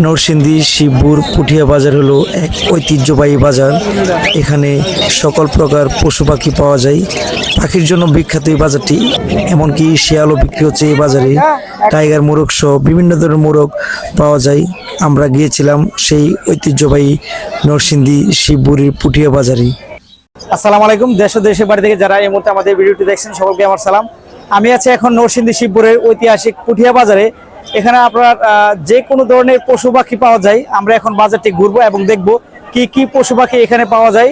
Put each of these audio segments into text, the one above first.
নরসিংদী শিবপুর পুঠিয়া বাজার হলো এক ঐতিহ্যবাহী বাজার। এখানে সকল প্রকার পশু পাখি পাওয়া যায়। পাখির জন্য বিখ্যাত এই বাজারটি, এমনকি শিয়ালও বিক্রি হচ্ছে এই বাজারে। টাইগার মোরগ সহ বিভিন্ন ধরনের মোরগ পাওয়া যায়। আমরা গিয়েছিলাম সেই ঐতিহ্যবাহী নরসিংদী শিবপুরের পুঠিয়া বাজারে। আসসালামু আলাইকুম। দেশ ও দেশের বাড়ি থেকে যারা এই মুহূর্তে আমাদের ভিডিওটি দেখছেন সকলকে আমার সালাম। আমি আছি এখন নরসিংদী শিবপুরের ঐতিহাসিক পুঠিয়া বাজারে। এখানে আপনার যে কোনো ধরনের পশু পাখি পাওয়া যায়। আমরা এখন বাজারটি ঘুরবো এবং দেখব কি কি পশু পাখি এখানে পাওয়া যায়।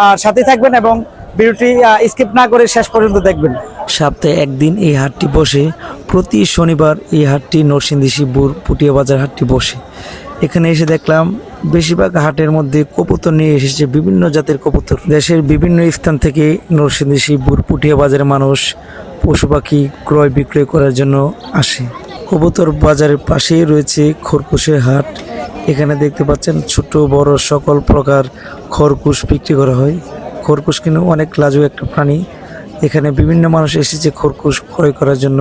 আর সাথে থাকবেন এবং ভিডিওটি স্কিপ না করে শেষ পর্যন্ত দেখবেন। সপ্তাহে একদিন এই হাটটি বসে। প্রতি শনিবার এই হাটটি নরসিংদী শিবপুর পুঠিয়া বাজার হাটটি বসে। এখানে এসে দেখলাম বেশিরভাগ হাটের মধ্যে কবুতর নিয়ে এসেছে, বিভিন্ন জাতের কবুতর। দেশের বিভিন্ন স্থান থেকে নরসিংদী শিবপুর পুঠিয়া বাজারে মানুষ পশু পাখি ক্রয় বিক্রয় করার জন্য আসে। কবুতর বাজারের পাশেই রয়েছে খরগোশের হাট। এখানে দেখতে পাচ্ছেন ছোট বড় সকল প্রকার খরগোশ বিক্রি করা হয়। খরগোশ কিন্তু অনেক লাজুক একটা প্রাণী। এখানে বিভিন্ন মানুষ এসেছে খরগোশ ক্রয় করার জন্য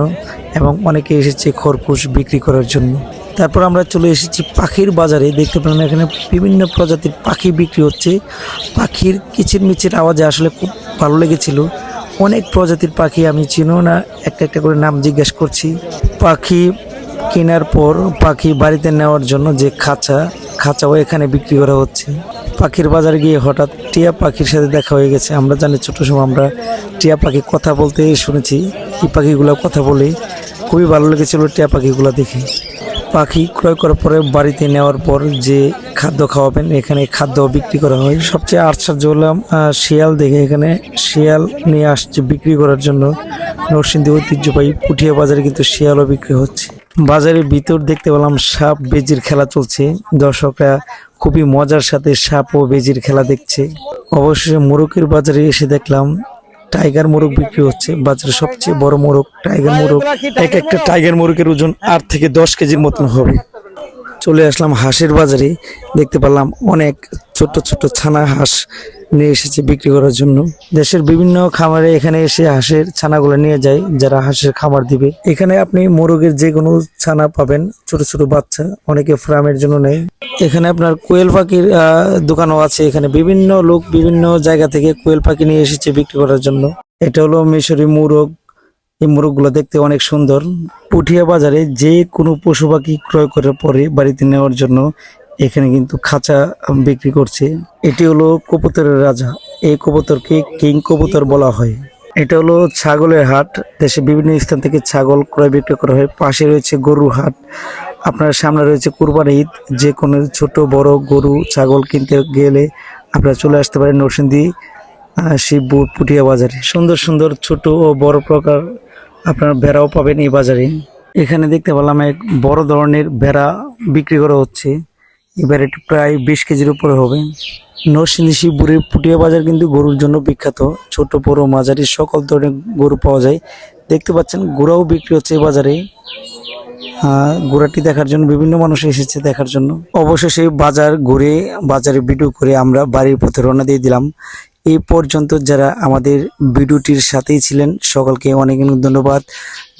এবং অনেকে এসেছে খরগোশ বিক্রি করার জন্য। তারপর আমরা চলে এসেছি পাখির বাজারে। দেখতে পেলাম এখানে বিভিন্ন প্রজাতির পাখি বিক্রি হচ্ছে। পাখির কিচিরমিচির আওয়াজে আসলে খুব ভালো লেগেছিল। অনেক প্রজাতির পাখি, আমি চিনো না, একটা একটা করে নাম জিজ্ঞেস করছি। পাখি কেনার পর পাখি বাড়িতে নেওয়ার জন্য যে খাঁচাও এখানে বিক্রি করা হচ্ছে। পাখির বাজারে গিয়ে হঠাৎ টিয়া পাখির সাথে দেখা হয়ে গেছে। আমরা জানি ছোট সময় আমরা টিয়া পাখি কথা বলতে শুনেছি। এই পাখিগুলো কথা বলে খুবই ভালো লেগেছিল টিয়া পাখিগুলো দেখে। পাখি ক্রয় করার পরে বাড়িতে নেওয়ার পর যে খাদ্য খাওয়াবেন, এখানে খাদ্য বিক্রি করা হয়। সবচেয়ে আশ্চর্য হলাম শিয়াল দেখে। এখানে শিয়াল নিয়ে আসছে বিক্রি করার জন্য। নরসিংদী ঐতিহ্যবাহী পুঠিয়া বাজারে কিন্তু শিয়ালও বিক্রি হচ্ছে। বাজারের ভিতর দেখতে পেলাম সাপ বেজির খেলা চলছে। দর্শকরা খুবই মজার সাথে সাপ ও বেজির খেলা দেখছে। অবশেষে মোরগের বাজারে এসে দেখলাম টাইগার মোরগ বিক্রি হচ্ছে। বাজারে সবচেয়ে বড় মোরগ টাইগার মোরগ। এক একটা টাইগার মোরগের ওজন 8 থেকে 10 কেজির মতন হবে। চলে আসলাম হাঁসের বাজারে। দেখতে পেলাম অনেক ছোট ছোট ছানা হাঁস নিয়ে এসেছে বিক্রি করার জন্য। দেশের বিভিন্ন খামারে এখানে এসে হাঁসের ছানাগুলো নিয়ে যায় যারা হাঁসের খামার দিবে। এখানে আপনি মোরগের যে কোনো ছানা পাবেন, ছোট ছোট বাচ্চা, অনেকে ফার্মের জন্য নেয়। এখানে আপনার কোয়েল পাখির দোকানও আছে। এখানে বিভিন্ন লোক বিভিন্ন জায়গা থেকে কোয়েল পাখি নিয়ে এসেছে বিক্রি করার জন্য। এটা হলো মিশরি মোরগ। এই মোরগগুলো দেখতে অনেক সুন্দর। পুঠিয়া বাজারে যে কোনো পশু পাখি ক্রয় করার পরে বাড়িতে নেওয়ার জন্য এখানে কিন্তু খাঁচা বিক্রি করছে। এটি হলো কবুতরের রাজা। এই কবুতরকে কিং কবুতর বলা হয়। এটা হলো ছাগলের হাট। দেশে বিভিন্ন স্থান থেকে ছাগল ক্রয় বিক্রয় করা হয়। পাশে রয়েছে গরুর হাট। আপনার সামনে রয়েছে কুরবানি ঈদ। যে কোনো ছোট বড় গরু ছাগল কিনতে গেলে আপনারা চলে আসতে পারেন নরসিংদী শিবপুর পুঠিয়া বাজারে। সুন্দর সুন্দর ছোট ও বড় প্রকার আপনার ভেড়াও পাবেন এই বাজারে। এখানে দেখতে পেলাম এক বড় ধরনের ভেড়া বিক্রি করা হচ্ছে। এই ভেড়াটি প্রায় 20 কেজির উপরে হবে। নরসিংদী শিবপুরের পুঠিয়া বাজার কিন্তু গরুর জন্য বিখ্যাত। ছোট বড় মাঝারি সকল ধরনের গরু পাওয়া যায়। দেখতে পাচ্ছেন ঘোড়াও বিক্রি হচ্ছে এই বাজারে। ঘোড়াটি দেখার জন্য বিভিন্ন মানুষ এসেছে দেখার জন্য। অবশেষে বাজার ঘুরে বাজারে ভিডিও করে আমরা বাড়ির পথে রওনা দিয়ে দিলাম। এই পর্যন্ত যারা আমাদের ভিডিওটির সাথেই ছিলেন সকলকে অনেক অনেক ধন্যবাদ।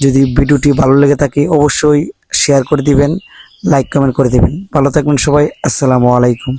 যদি ভিডিওটি ভালো লেগে থাকে অবশ্যই শেয়ার করে দিবেন, লাইক কমেন্ট করে দিবেন। ভালো থাকবেন সবাই। আসসালামু আলাইকুম।